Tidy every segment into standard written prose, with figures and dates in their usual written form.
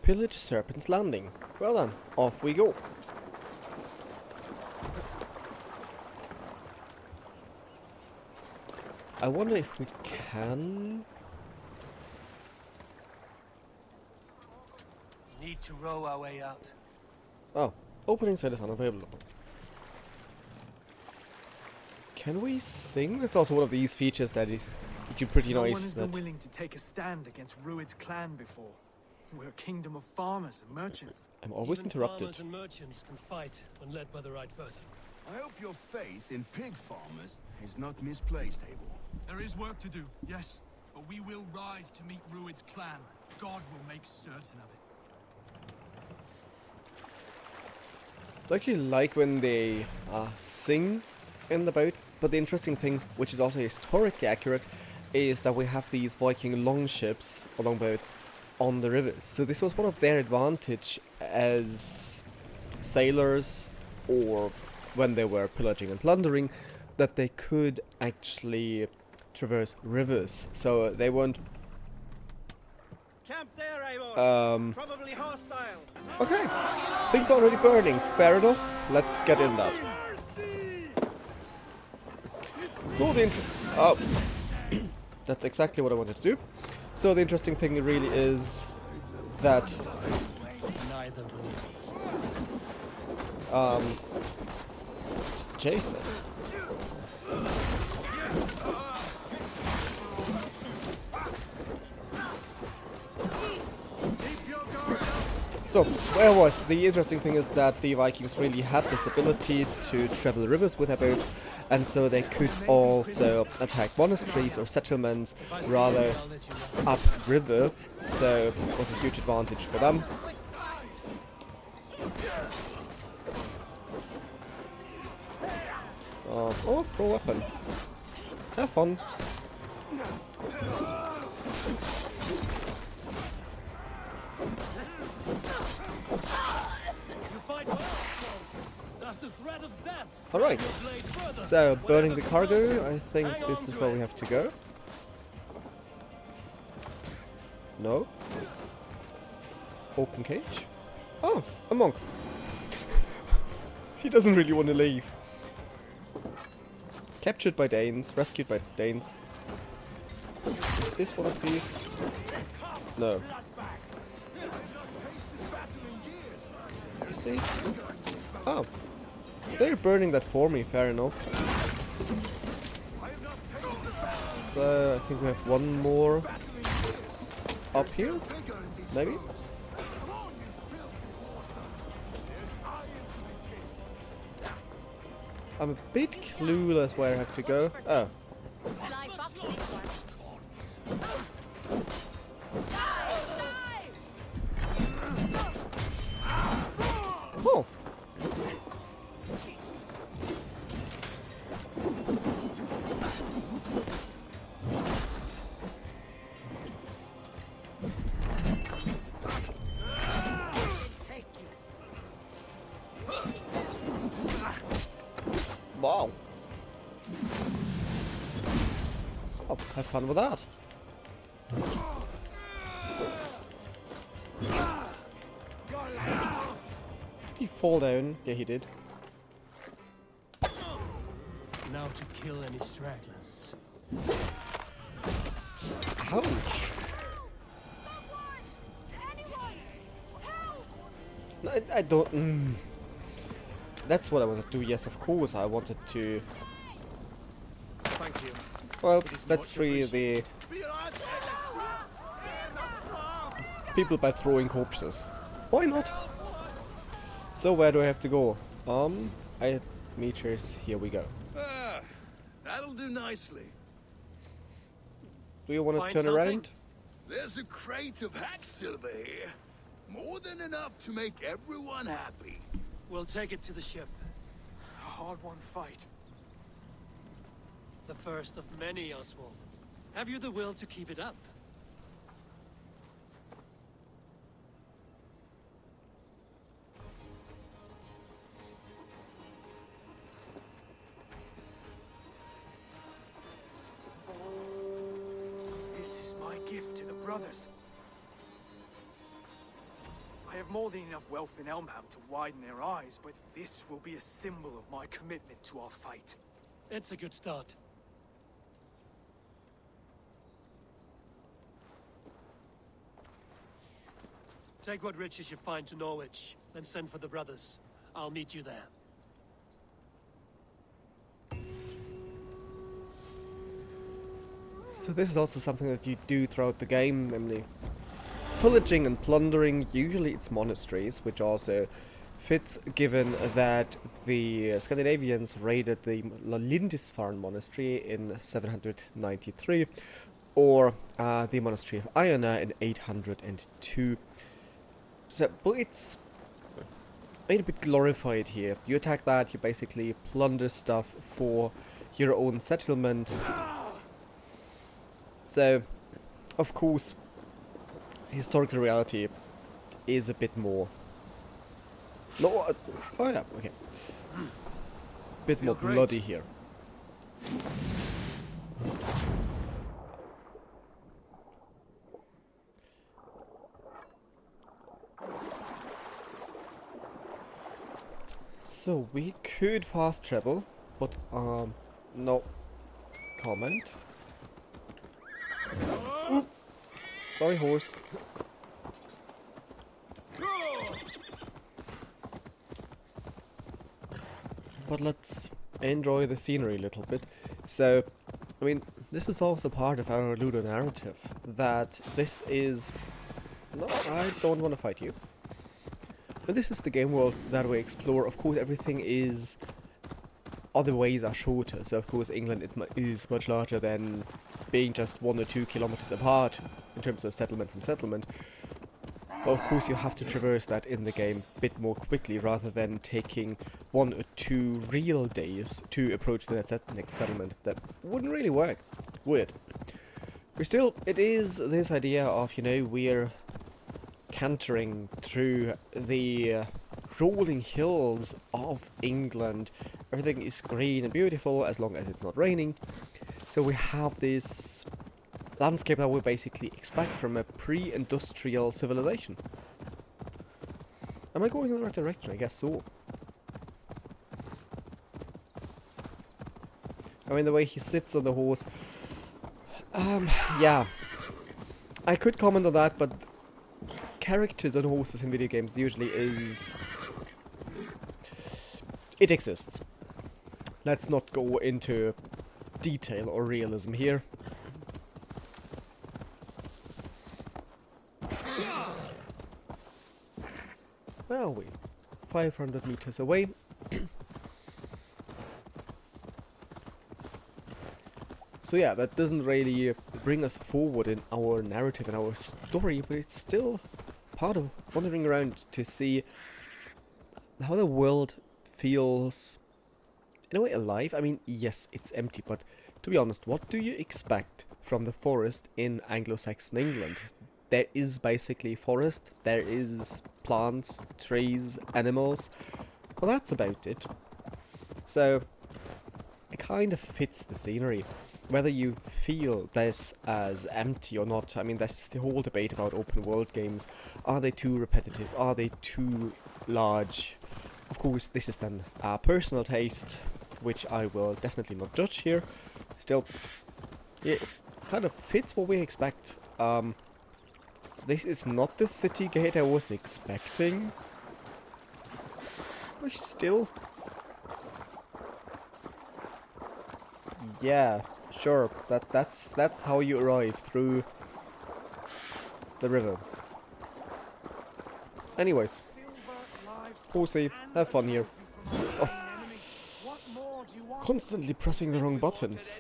Pillage Serpent's Landing. Well then, off we go. I wonder if we can... Need to row our way out. Oh, opening side is unavailable. Can we sing? That's also one of these features that is pretty No nice. one has been willing to take a stand against Rued's clan before. We're a kingdom of farmers and merchants. I'm always Even interrupted. Farmers and merchants can fight when led by the right person. I hope your faith in pig farmers is not misplaced, Eivor. There is work to do, yes, but we will rise to meet Rued's clan. God will make certain of it. It's actually like when they sing in the boat, but the interesting thing, which is also historically accurate, is that we have these Viking longships or longboats on the rivers. So this was one of their advantage as sailors, or when they were pillaging and plundering, that they could actually traverse rivers. So they weren't... Camp there, Eivor. Probably hostile. Okay, things are already burning. Fair enough. Let's get in that. Oh, that's exactly what I wanted to do. So the interesting thing really is that Neither will. Jesus. So, where I was, the interesting thing is that the Vikings really had this ability to travel rivers with their boats, and so they could also attack monasteries or settlements rather upriver, so it was a huge advantage for them. Oh, throw a weapon. Have fun. Alright, so burning the cargo, I think this is where we have to go. No? Open cage? Oh, a monk. He doesn't really want to leave. Captured by Danes, rescued by Danes. Is this one of these? No. Is this? Oh. They're burning that for me, fair enough. So, I think we have one more up here, maybe? I'm a bit clueless where I have to go. Oh. Oh. Wow. So, have fun with that. Did he fall down? Yeah, he did. Now to kill any stragglers. Ouch. No, I don't... That's what I wanted to do, yes, of course, I wanted to... Thank you. Well, let's free the... people by throwing corpses. Why not? So where do I have to go? Meters, here we go. That'll do nicely. Do you want to Find turn something? around? There's a crate of hack silver here. More than enough to make everyone happy. We'll take it to the ship. A hard-won fight. The first of many, Oswald. Have you the will to keep it up? This is my gift to the brothers. more than enough wealth in Elmham to widen their eyes, but this will be a symbol of my commitment to our fight. It's a good start. Take what riches you find to Norwich, then send for the brothers. I'll meet you there. So this is also something that you do throughout the game, namely pillaging and plundering. Usually it's monasteries, which also fits given that the Scandinavians raided the Lindisfarne monastery in 793, or the monastery of Iona in 802. So, but it's made a bit glorified here. You attack that, you basically plunder stuff for your own settlement. So, of course, historical reality is a bit more... No, oh yeah, okay. Bit more bloody here. So we could fast travel, but no comment. Oop. Sorry, horse. But let's enjoy the scenery a little bit. So, I mean, this is also part of our Ludo narrative, that this is... No, I don't want to fight you. But this is the game world that we explore. Of course, everything is... Other ways are shorter, so of course England is much larger than being just 1 or 2 kilometers apart in terms of settlement from settlement. But of course you have to traverse that in the game a bit more quickly rather than taking 1 or 2 real days to approach the next settlement. That wouldn't really work. Would. But still, it is this idea of, you know, we're cantering through the rolling hills of England. Everything is green and beautiful as long as it's not raining. So we have this landscape that we basically expect from a pre-industrial civilization. Am I going in the right direction? I guess so. I mean, the way he sits on the horse. Yeah. I could comment on that, but characters on horses in video games usually is... It exists. Let's not go into detail or realism here. Where are we? 500 meters away. So yeah, that doesn't really bring us forward in our narrative and our story, but it's still part of wandering around to see how the world feels in a way alive. I mean, yes, it's empty, but to be honest, what do you expect from the forest in Anglo-Saxon England? There is basically forest, there is plants, trees, animals. Well, that's about it. So, it kind of fits the scenery. Whether you feel this as empty or not, I mean, there's the whole debate about open world games. Are they too repetitive? Are they too large? Of course, this is then a personal taste, which I will definitely not judge here. Still, it kind of fits what we expect. This is not the city gate I was expecting. But still... Yeah, sure, that's how you arrive through the river. Anyways, horsey, have fun here. Oh. Constantly pressing the wrong buttons.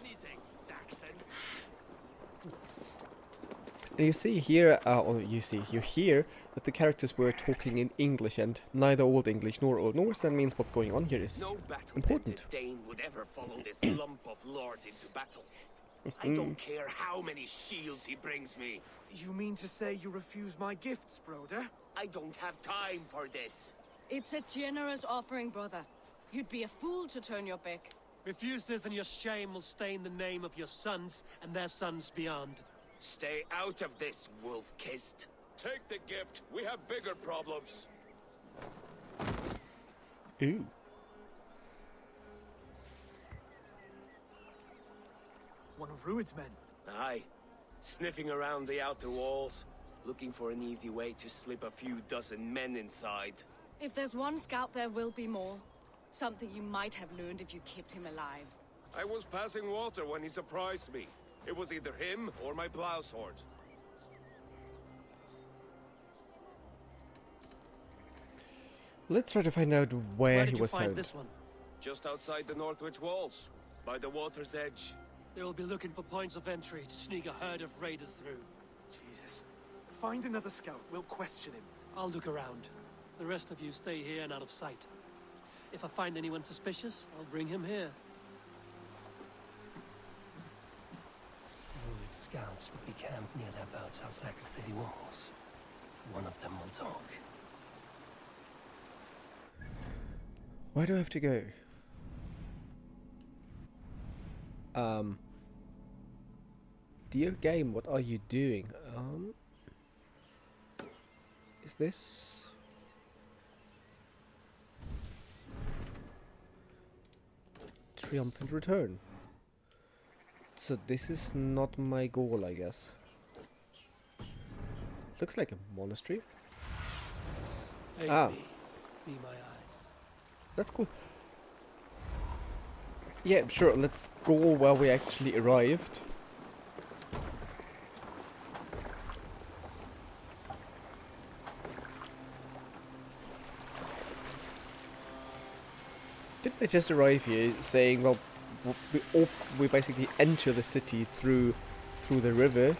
And you see here, you hear that the characters were talking in English, and neither Old English nor Old Norse. That means what's going on here is important. No Dane would ever follow this lump of lord into battle. I don't care how many shields he brings me. You mean to say you refuse my gifts, Broder? I don't have time for this. It's a generous offering, brother. You'd be a fool to turn your back. Refuse this and your shame will stain the name of your sons and their sons beyond. Stay out of this, wolf-kissed. Take the gift. We have bigger problems. Ooh. One of Rued's men. Aye. Sniffing around the outer walls, looking for an easy way to slip a few dozen men inside. If there's one scout, there will be more. Something you might have learned if you kept him alive. I was passing water when he surprised me. It was either him or my plow sword. Let's try to find out where he did you was find found. this one? Just outside the Northwich walls, by the water's edge. They will be looking for points of entry to sneak a herd of raiders through. Jesus. Find another scout. We'll question him. I'll look around. The rest of you stay here and out of sight. If I find anyone suspicious, I'll bring him here. Rued scouts will be camped near their boats outside the city walls. One of them will talk. Where do I have to go? Dear game, what are you doing? Is this... Triumphant return. So this is not my goal, I guess. Looks like a monastery. Aid Ah. me. Be my eyes. That's cool. Yeah, sure, let's go where we actually arrived. Didn't they just arrive here saying, well, we basically enter the city through the river?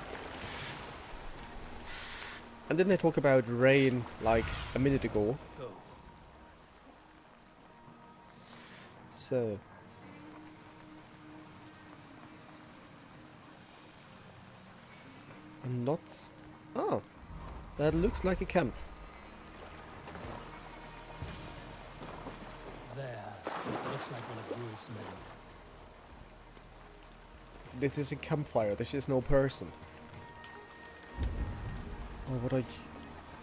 And didn't they talk about rain like a minute ago? Go. So... I'm not... Oh, that looks like a camp. There. Looks like one of Rued's men. This is a campfire, this is no person. Oh, what are you...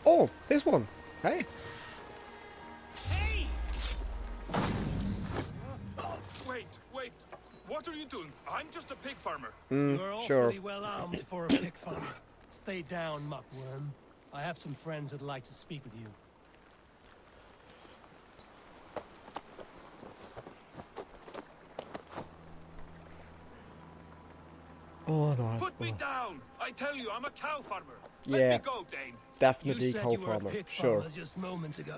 Oh, there's one! Hey! Wait. What are you doing? I'm just a pig farmer. You're sure. awfully well armed for a pig farmer. Stay down, muckworm. I have some friends who'd like to speak with you. Oh no, Put me down! I tell you, I'm a cow farmer. Yeah. Let me go, Dane. definitely You said cow you were a farmer, pig sure. farmer just moments ago.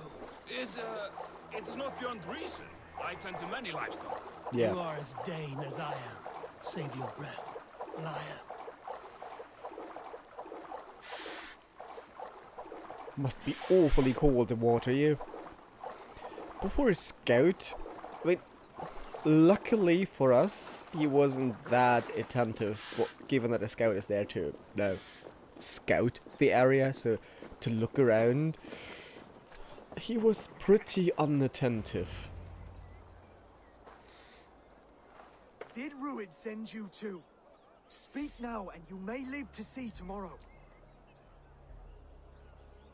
It's not beyond reason. I tend to many livestock. Yeah. You are as Dane as I am. Save your breath, liar. Must be awfully cold in water, you. Before a scout, I mean, luckily for us, he wasn't that attentive, but given that a scout is there to, scout the area, so to look around, he was pretty unattentive. Did Rued send you too? Speak now, and you may live to see tomorrow.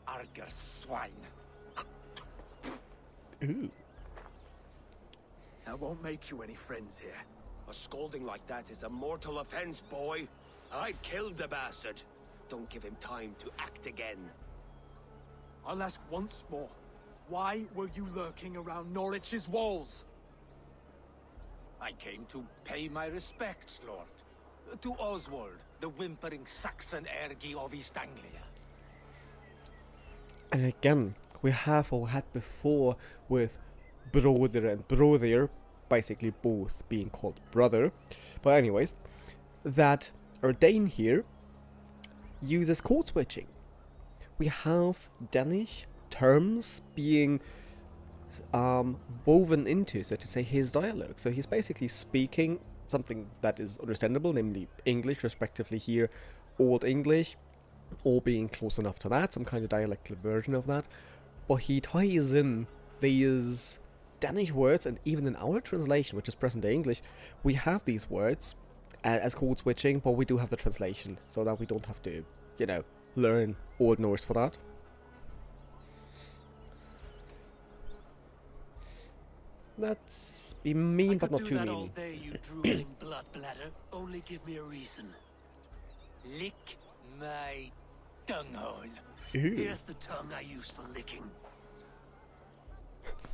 Arger swine. Ooh. I won't make you any friends here. A scolding like that is a mortal offense, boy. I killed the bastard. Don't give him time to act again. I'll ask once more. Why were you lurking around Norwich's walls? I came to pay my respects, Lord. To Oswald, the whimpering Saxon ergi of East Anglia. And again, we have what we had before with brother and brother, basically both being called brother. But anyways, that our Dane here uses code switching. We have Danish terms being woven into, so to say, his dialogue. So he's basically speaking something that is understandable, namely English, respectively here, Old English, or being close enough to that, some kind of dialectal version of that. But he ties in these Danish words, and even in our translation, which is present-day English, we have these words as code switching, but we do have the translation, so that we don't have to, learn Old Norse for that. Let's be mean, but not too I could do that all mean. day, you drooling blood bladder. Only give me a reason. Lick my dunghole. Ew. Here's the tongue I use for licking.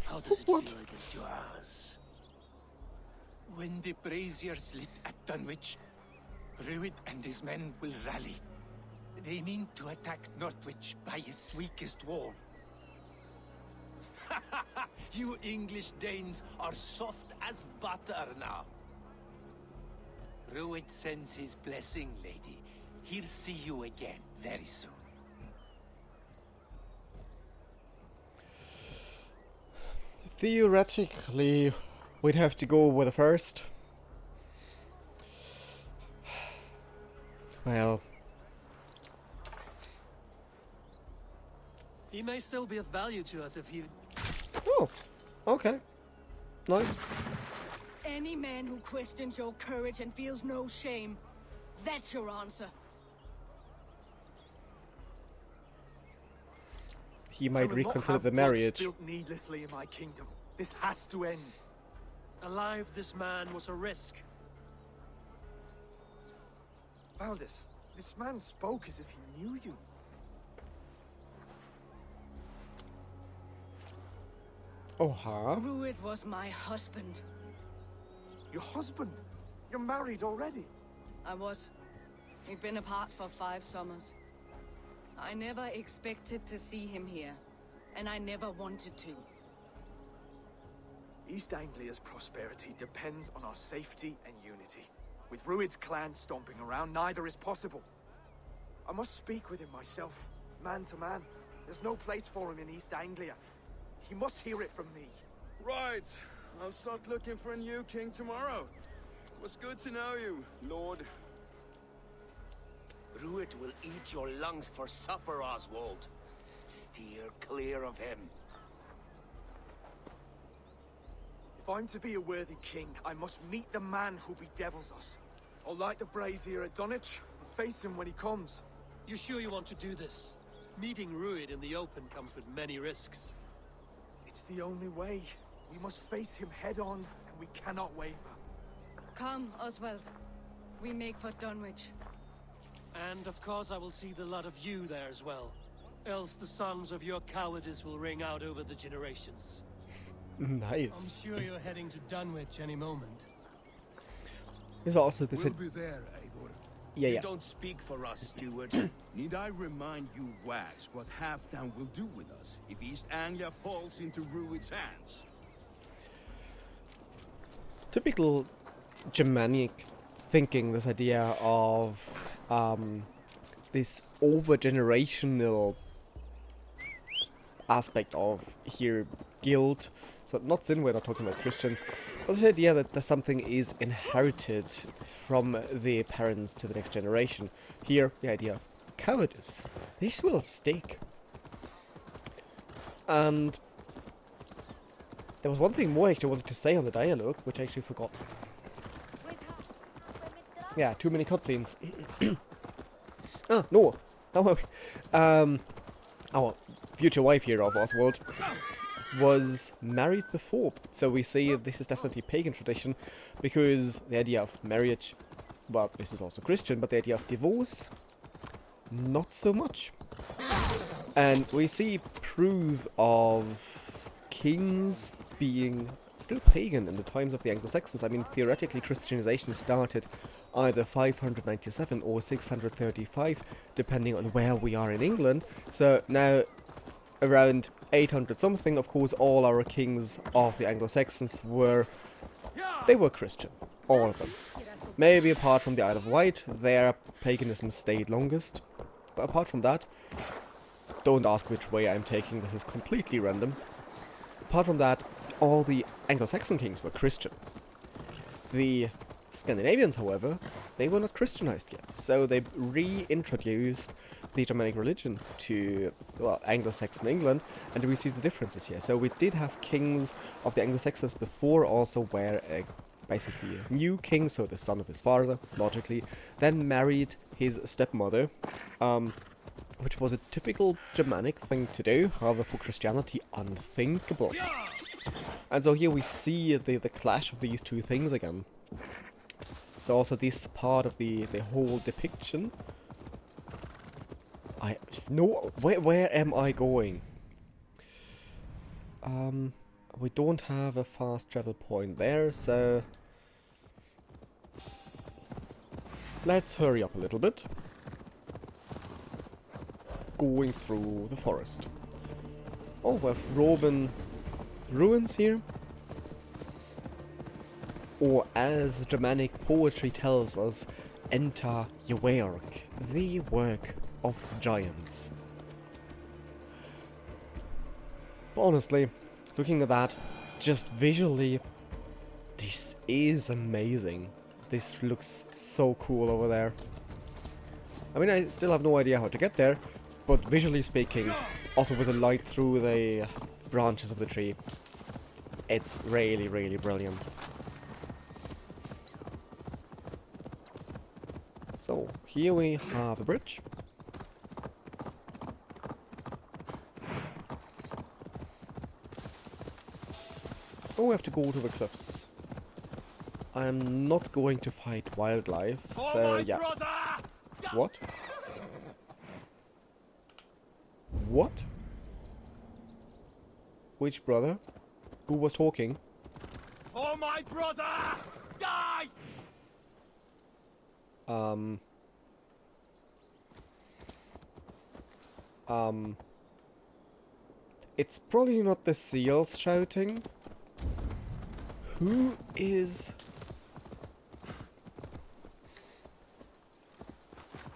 How does it What? feel against yours? When the braziers lit at Dunwich, Rued and his men will rally. They mean to attack Northwich by its weakest wall. You English Danes are soft as butter now. Rued sends his blessing, lady. He'll see you again very soon. Theoretically, we'd have to go with the first. Well, He may still be of value to us if he... oh, okay. Nice. Any man who questions your courage and feels no shame, that's your answer. He I might will not reconsider have the blood marriage. spilt needlessly in my kingdom. This has to end. Alive, this man was a risk. Valdis, this man spoke as if he knew you. Oh, huh? Rued was my husband. Your husband? You're married already? I was. We've been apart for 5 summers. I never expected to see him here, and I never wanted to. East Anglia's prosperity depends on our safety and unity. With Rued's clan stomping around, neither is possible. I must speak with him myself, man to man. There's no place for him in East Anglia. He must hear it from me. Right. I'll start looking for a new king tomorrow. It was good to know you, Lord. Rued will eat your lungs for supper, Oswald. Steer clear of him. If I'm to be a worthy king, I must meet the man who bedevils us. I'll light the brazier at Dunwich and face him when he comes. You sure you want to do this? Meeting Rued in the open comes with many risks. It's the only way. We must face him head on, and we cannot waver. Come, Oswald. We make for Dunwich. And of course I will see the lot of you there as well. Else the songs of your cowardice will ring out over the generations. Nice. I'm sure you're heading to Dunwich any moment. There's also this. We'll be there, Eivor. Yeah, You yeah. don't speak for us, steward. Need I remind you, Wags, what Halfdan will do with us if East Anglia falls into Rued's hands? Typical Germanic thinking, this idea of this over-generational aspect of here guild. So not sin, we're not talking about Christians, but the idea that something is inherited from the parents to the next generation. Here, the idea of cowardice. They just will stake. And there was one thing more I actually wanted to say on the dialogue, which I actually forgot. Yeah, too many cutscenes. No, don't worry. Our future wife here of Oswald was married before, so we see this is definitely pagan tradition, because the idea of marriage, well, this is also Christian, but the idea of divorce, not so much. And we see proof of kings being still pagan in the times of the Anglo-Saxons. I mean, theoretically, Christianization started either 597 or 635, depending on where we are in England. So now, around 800 something, of course, all our kings of the Anglo-Saxons were Christian, all of them. Maybe apart from the Isle of Wight, their paganism stayed longest. But apart from that, don't ask which way I'm taking, this is completely random. Apart from that, all the Anglo-Saxon kings were Christian. The Scandinavians, however, they were not Christianized yet, so they reintroduced the Germanic religion to, well, Anglo-Saxon England, and we see the differences here. So we did have kings of the Anglo-Saxons before, also where basically a new king, so the son of his father, logically, then married his stepmother, which was a typical Germanic thing to do, however for Christianity unthinkable. And so here we see the clash of these two things again. So also this part of the whole depiction. Where am I going? We don't have a fast travel point there, so let's hurry up a little bit. Going through the forest. Oh, we have Roman ruins here. Or as Germanic poetry tells us, enter your work, the work of giants. But honestly, looking at that, just visually, this is amazing. This looks so cool over there. I mean, I still have no idea how to get there, but visually speaking, also with the light through the branches of the tree, it's really, really brilliant. So, here we have a bridge. Oh, we have to go to the cliffs. I'm not going to fight wildlife, so yeah. What? What? Which brother? Who was talking? For my brother! Die! It's probably not the seals shouting. Who is...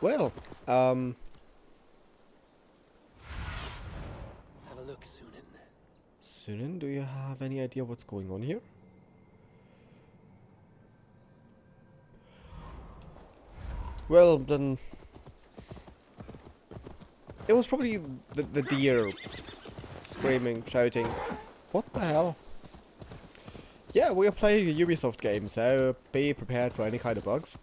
Well, Have a look, Sunan. Sunan, do you have any idea what's going on here? Well, then... It was probably the deer screaming, shouting. What the hell? Yeah, we are playing a Ubisoft game, so be prepared for any kind of bugs.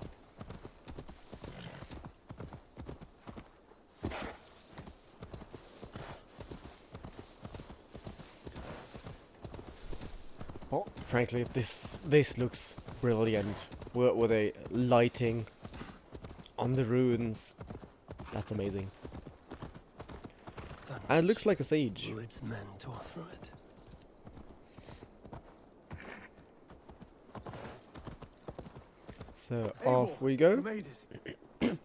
Oh, frankly, this looks brilliant. With a lighting on the ruins. That's amazing. And it looks like a siege. Rued's men tore through it. So Eivor, off we go. you made it.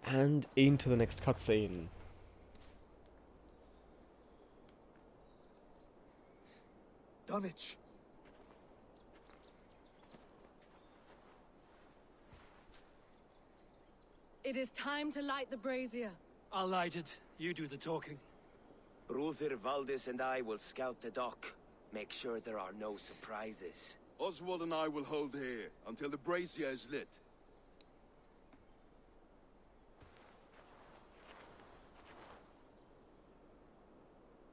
And into the next cutscene. Danish. It is time to light the brazier. I'll light it. You do the talking. Brother Valdis and I will scout the dock. Make sure there are no surprises. Oswald and I will hold here until the brazier is lit.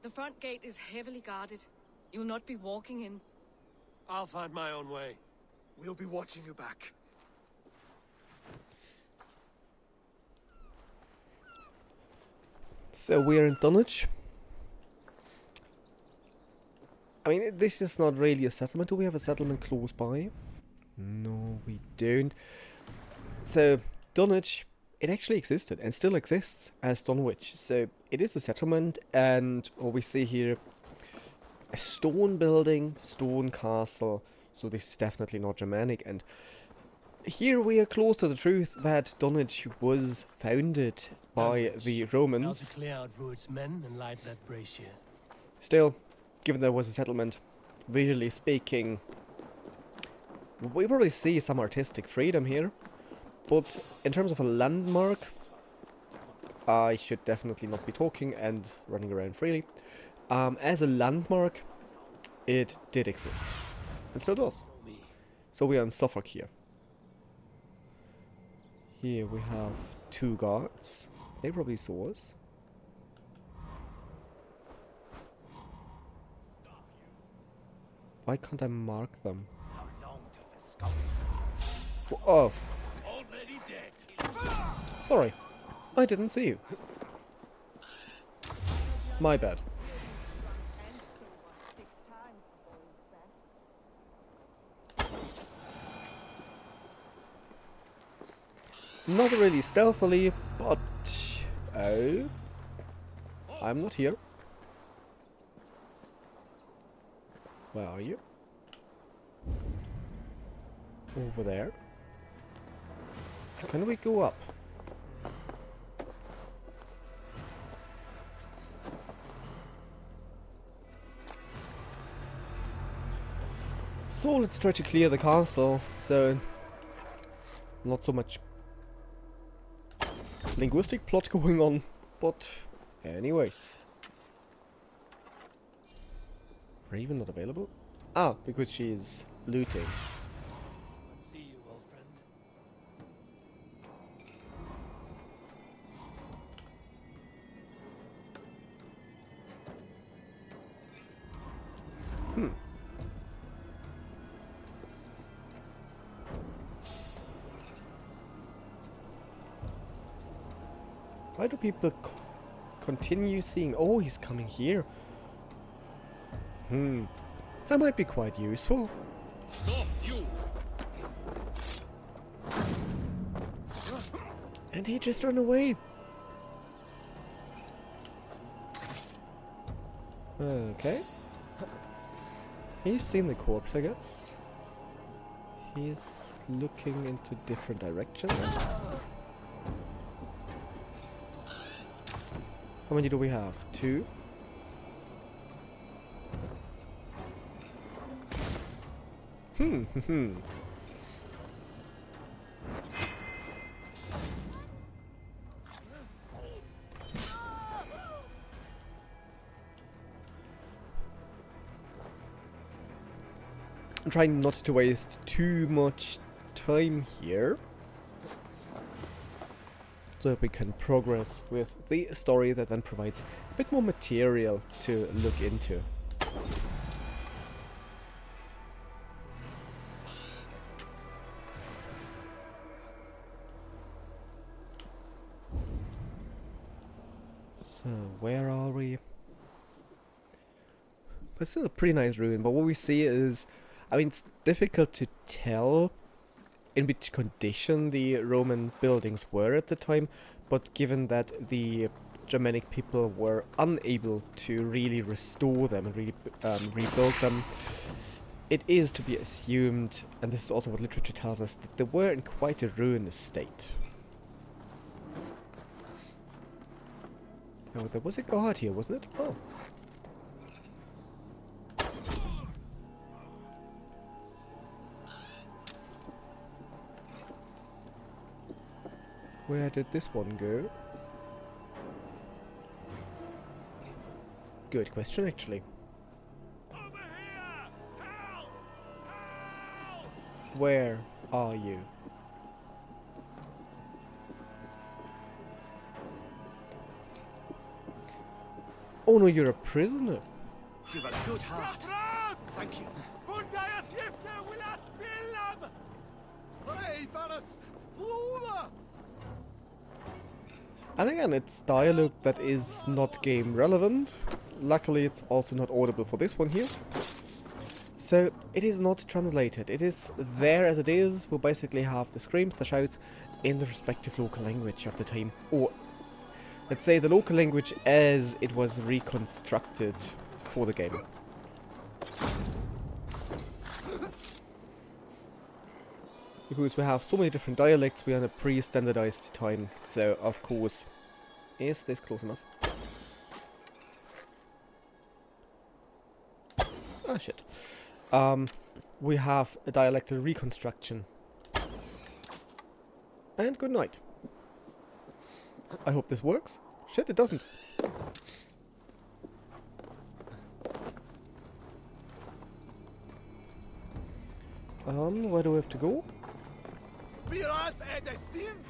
The front gate is heavily guarded. You'll not be walking in. I'll find my own way. We'll be watching you back. So we're in Danish. I mean, this is not really a settlement. Do we have a settlement close by? No, we don't. So, Dunwich, it actually existed and still exists as Dunwich. So, it is a settlement, and what we see here, a stone building, stone castle. So, this is definitely not Germanic. And here we are close to the truth that Dunwich was founded by the Now Romans. to clear out Rued's men and light that brazier. Still, given there was a settlement, visually speaking, we probably see some artistic freedom here, but in terms of a landmark, I should definitely not be talking and running around freely. As a landmark, it did exist, and still does. So we are in Suffolk here. Here we have two guards. They probably saw us. Why can't I mark them? Oh. Sorry. I didn't see you. My bad. Not really stealthily, but... Oh... I'm not here. Where are you? Over there. Can we go up? So let's try to clear the castle, so not so much linguistic plot going on, but anyways. Raven not available? Ah, because she's looting. See you, old friend. Why do people continue seeing... Oh, he's coming here. That might be quite useful. Stop, you! And he just ran away. Okay. He's seen the corpse, I guess. He's looking into different directions. How many do we have? 2? I'm trying not to waste too much time here, so that we can progress with the story that then provides a bit more material to look into. So, where are we? But still a pretty nice ruin, but what we see is, I mean, it's difficult to tell in which condition the Roman buildings were at the time, but given that the Germanic people were unable to really restore them and really rebuild them, it is to be assumed, and this is also what literature tells us, that they were in quite a ruinous state. Oh, there was a guard here, wasn't it? Oh. Where did this one go? Good question, actually. Over here! Help! Help! Where are you? Oh no, you're a prisoner. You've a good heart. Thank you. And again, it's dialogue that is not game relevant. Luckily, it's also not audible for this one here. So, it is not translated. It is there as it is. We'll basically have the screams, the shouts, in the respective local language of the time. Or, let's say the local language as it was reconstructed for the game. Because we have so many different dialects, we are in a pre-standardized time, so of course... Is this close enough? Ah, shit. We have a dialectal reconstruction. And good night. I hope this works. Shit, it doesn't. Where do we have to go?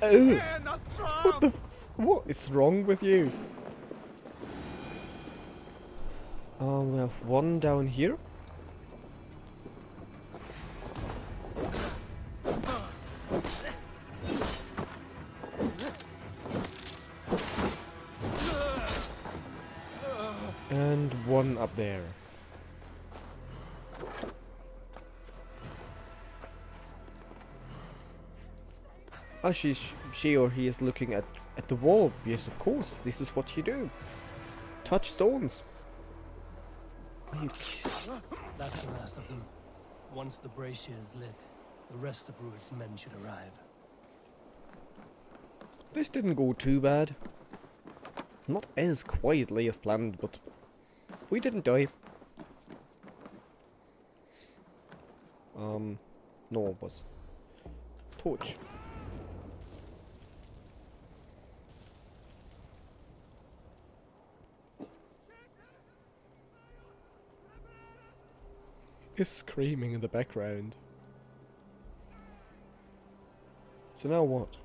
Oh. What the what is wrong with you? We have one down here. one up there. Oh, she or he is looking at the wall. Yes, of course. This is what you do. Touch stones. Are you That's the last of them. Once the brazier is lit, the rest of Rued's men should arrive. This didn't go too bad. Not as quietly as planned, but we didn't die. No, it was torch. Is screaming in the background. So now what?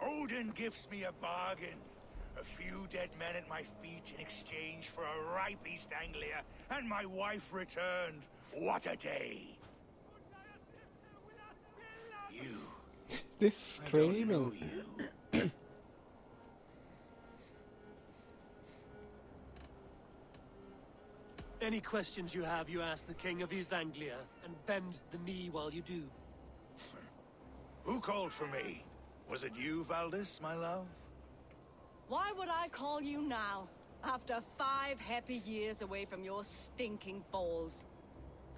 Odin gives me a bargain. A few dead men at my feet in exchange for a ripe East Anglia, and my wife returned. What a day! You. This screaming. I don't know you. Any questions you have, you ask the King of East Anglia, and bend the knee while you do. Who called for me? Was it you, Valdis, my love? Why would I call you now, after 5 happy years away from your stinking balls?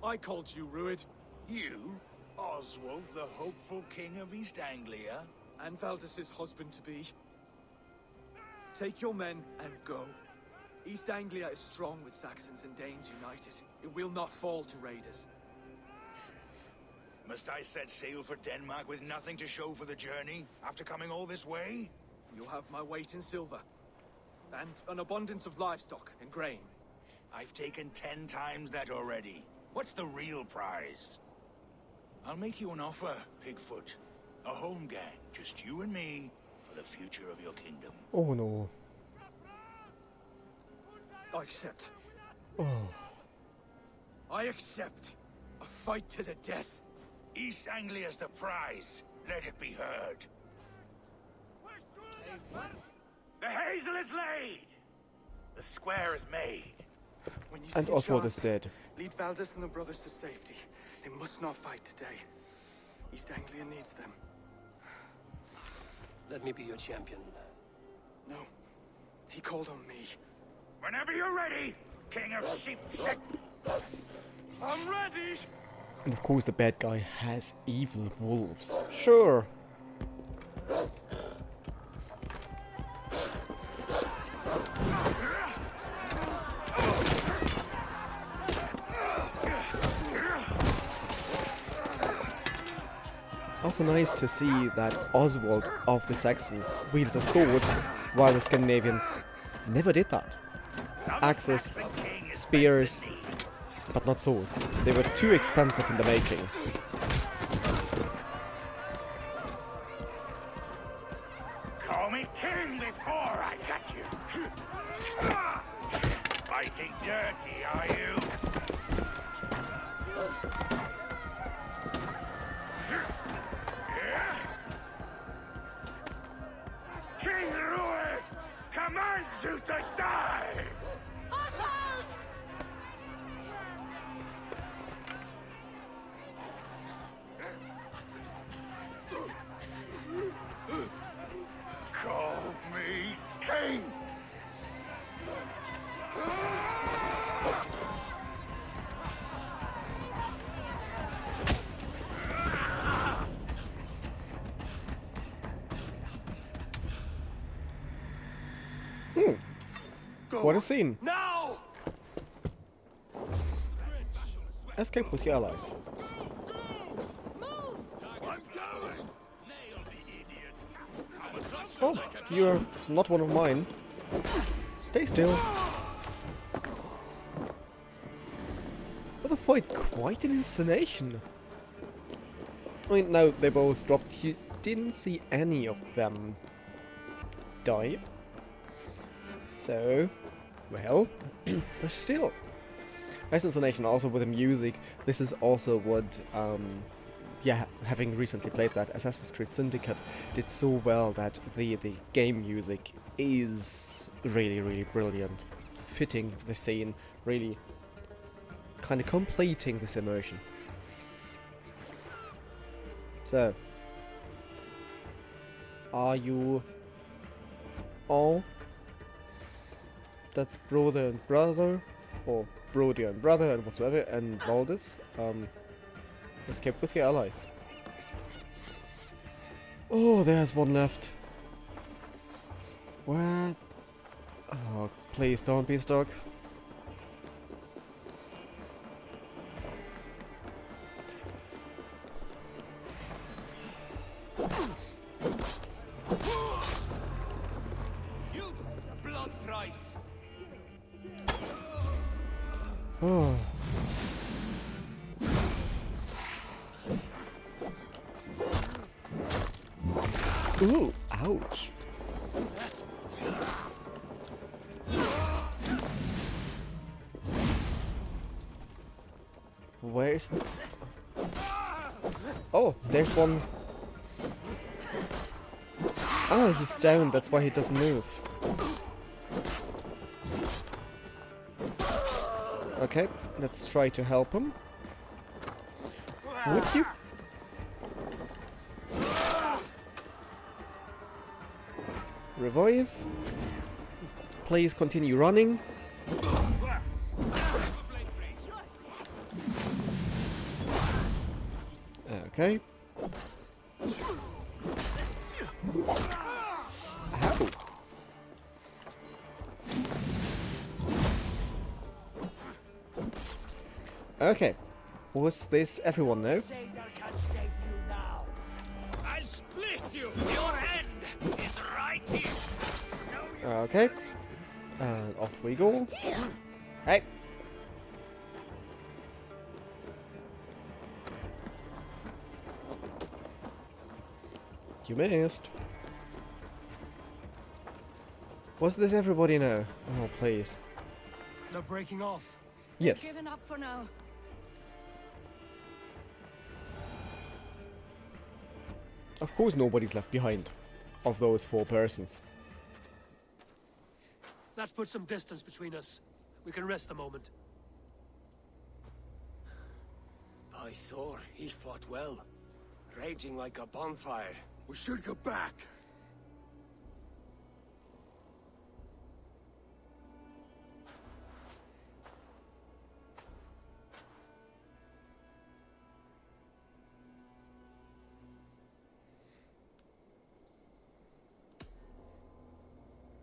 I called you, Rued. You? Oswald, the hopeful king of East Anglia? And Valdis's husband-to-be. Take your men and go. East Anglia is strong with Saxons and Danes united. It will not fall to raiders. Must I set sail for Denmark with nothing to show for the journey, after coming all this way? You'll have my weight in silver. And an abundance of livestock and grain. I've taken 10 times that already. What's the real prize? I'll make you an offer, Pigfoot. A home gang, just you and me, for the future of your kingdom. Oh no. I accept. Oh. I accept. A fight to the death. East Anglia's the prize. Let it be heard. The hazel is laid! The square is made. When you And see a Oswald is chance, dead. lead Valdis and the brothers to safety. They must not fight today. East Anglia needs them. Let me be your champion. No. He called on me. Whenever you're ready, King of Sheep. I'm ready! And of course the bad guy has evil wolves. Sure. Also nice to see that Oswald of the Saxons wields a sword, while the Scandinavians never did that. Axes, spears, but not swords. They were too expensive in the making. Call me king before I got you. Fighting dirty, are you? King Rued commands you to die! Oswald! Call me king! What a scene! Now! Escape with your allies. Oh, you're not one of mine. Stay still. But the fight, quite an installation. I mean, no, they both dropped. You didn't see any of them die. So, well, but still. Nice installation also with the music. This is also what, yeah, having recently played that, Assassin's Creed Syndicate did so well that the game music is really, really brilliant. fitting the scene, really kind of completing this immersion. So, are you all? That's brother and brother, or brother and brother and whatsoever, and all this. Escape with your allies. Oh, there's one left. What? Oh, please don't be stuck. Blood price. Oh. Ooh, ouch. Where's the... Oh, there's one. Oh, he's down, that's why he doesn't move. Okay, let's try to help him. Would you? Revive. Please continue running. Okay. Ow. Okay. Was this everyone now? I'll split you. Your end is right here. Okay. And off we go. Hey. You missed. Was this everybody now? Oh, please. They're breaking off. Yes. Giving up for now. Of course nobody's left behind. Of those 4 persons. That puts some distance between us. We can rest a moment. By Thor, he fought well. Raging like a bonfire. We should go back.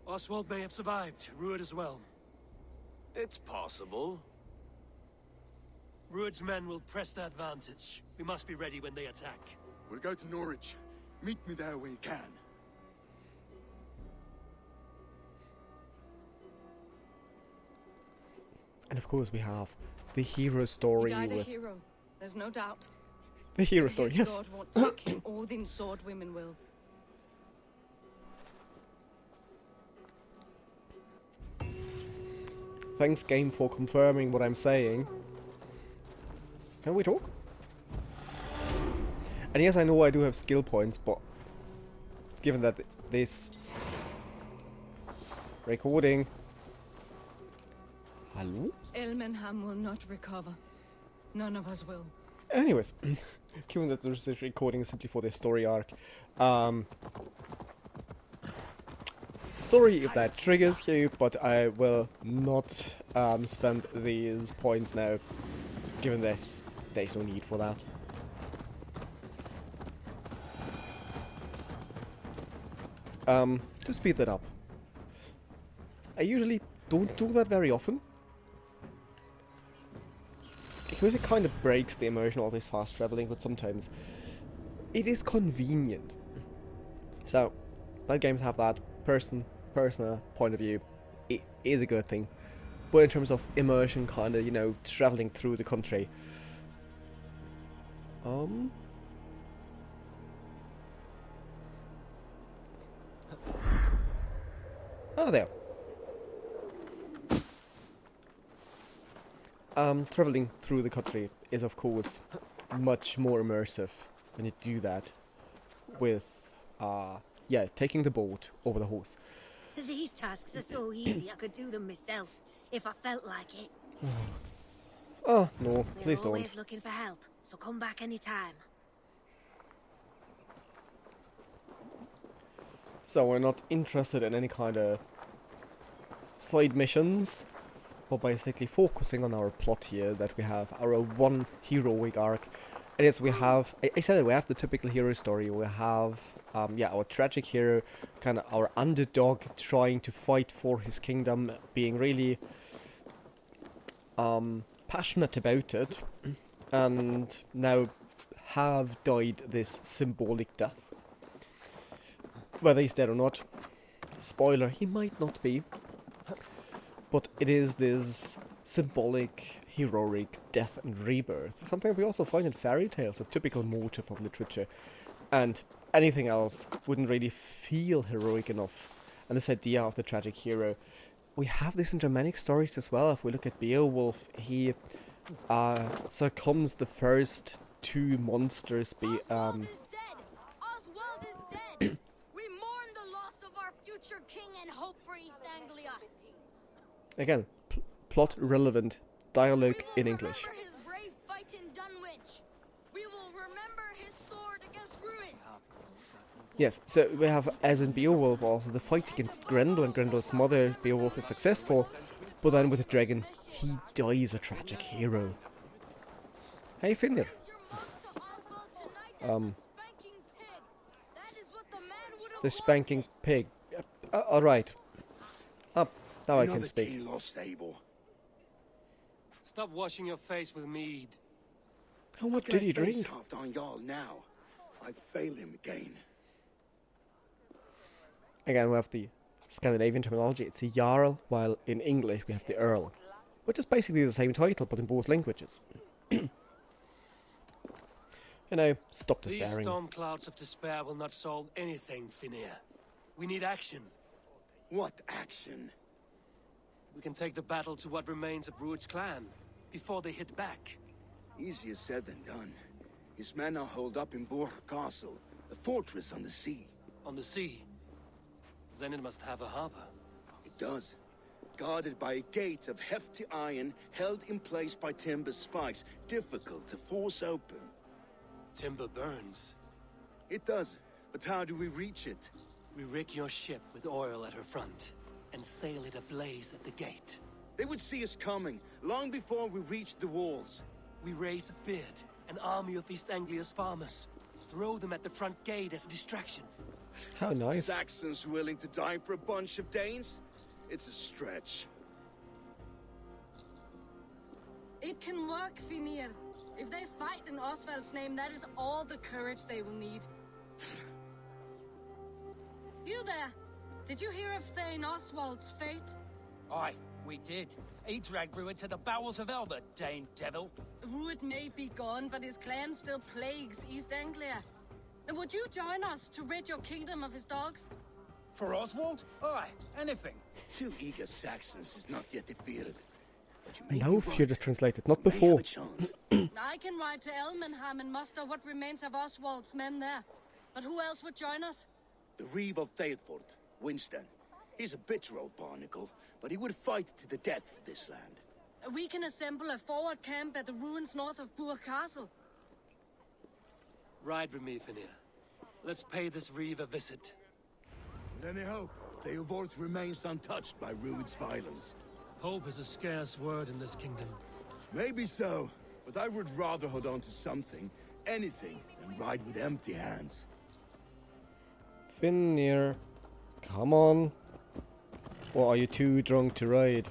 Oswald may have survived. Rued as well. It's possible. Rued's men will press the advantage. We must be ready when they attack. We'll go to Norwich. Meet me there when you can. And of course we have the hero He story died a with... hero. There's no doubt. The hero His story, yes. sword won't take him. Odin's sword women will. Thanks, game, for confirming what I'm saying. Can we talk? And yes, I know I do have skill points, but given that this recording... Hello? Elmenham will not recover. None of us will. Anyways, given that there's this recording simply for this story arc, sorry if that triggers you, but I will not spend these points now, given this, there's no need for that. To speed that up, I usually don't do that very often, because it kind of breaks the immersion of this fast traveling, but sometimes it is convenient. So, let games have that personal point of view, it is a good thing. But in terms of immersion, kind of, you know, traveling through the country, oh, there. Traveling through the country is, of course, much more immersive when you do that with, yeah, taking the boat over the horse. These tasks are so easy I could do them myself. if I felt like it. Oh, no, We're please always don't. looking for help, so come back anytime. So we're not interested in any kind of side missions, but basically focusing on our plot here, that we have our one heroic arc. And yes, we have, I said it, we have the typical hero story. We have, our tragic hero, kind of our underdog trying to fight for his kingdom, being really passionate about it, and now have died this symbolic death. Whether he's dead or not, spoiler, he might not be, but it is this symbolic, heroic death and rebirth, something we also find in fairy tales, a typical motif of literature, and anything else wouldn't really feel heroic enough. And this idea of the tragic hero, we have this in Germanic stories as well. If we look at Beowulf, he succumbs the first two monsters. Oswald is dead! Oswald is dead! We mourn the loss of our future king and hope for East Anglia. Again, plot relevant dialogue in English. We will remember his brave fight in Dunwich. We will remember his sword against Rued. Yes, so we have, as in Beowulf, also the fight against Grendel and Grendel's mother. Beowulf is successful, but then with the dragon, he dies a tragic hero. Hey, Finir. The spanking pig. Alright. Up. Now I can speak. King lost, Eivor. Stop washing your face with mead. How much did he drink? On Jarl now. I failed him again. Again, we have the Scandinavian terminology. It's a Jarl, while in English we have the Earl, which is basically the same title, but in both languages. Stop These despairing. storm clouds of despair will not solve anything, Finir. We need action. What action? We can take the battle to what remains of Rued's clan, before they hit back. Easier said than done. His men are holed up in Borg Castle, a fortress on the sea. On the sea? Then it must have a harbor. It does. Guarded by a gate of hefty iron, held in place by timber spikes, difficult to force open. Timber burns. It does, but how do we reach it? We rig your ship with oil at her front, and sail it ablaze at the gate. They would see us coming, long before we reached the walls. We raise a beard, an army of East Anglia's farmers. Throw them at the front gate as a distraction. How nice. Saxons willing to die for a bunch of Danes? It's a stretch. It can work, Finir. If they fight in Oswald's name, that is all the courage they will need. You there! Did you hear of Thane Oswald's fate? Aye, we did. He dragged Rued to the bowels of Elba, Dane devil. Rued may be gone, but his clan still plagues East Anglia. And would you join us to rid your kingdom of his dogs? For Oswald? Aye, anything. 2 eager Saxons is not yet defeated. But you may Now be fear right. is translated, not You may have before. a chance. I can ride to Elmenham and muster what remains of Oswald's men there. But who else would join us? The Reeve of Thetford, Winston. He's a bitter old barnacle, but he would fight to the death for this land. We can assemble a forward camp at the ruins north of Burg Castle. Ride with me, Finir. Let's pay this Reeve a visit. With any hope, Eivor remains untouched by Rued's violence. Hope is a scarce word in this kingdom. Maybe so, but I would rather hold on to something, anything, than ride with empty hands. Finir, come on. Or are you too drunk to ride?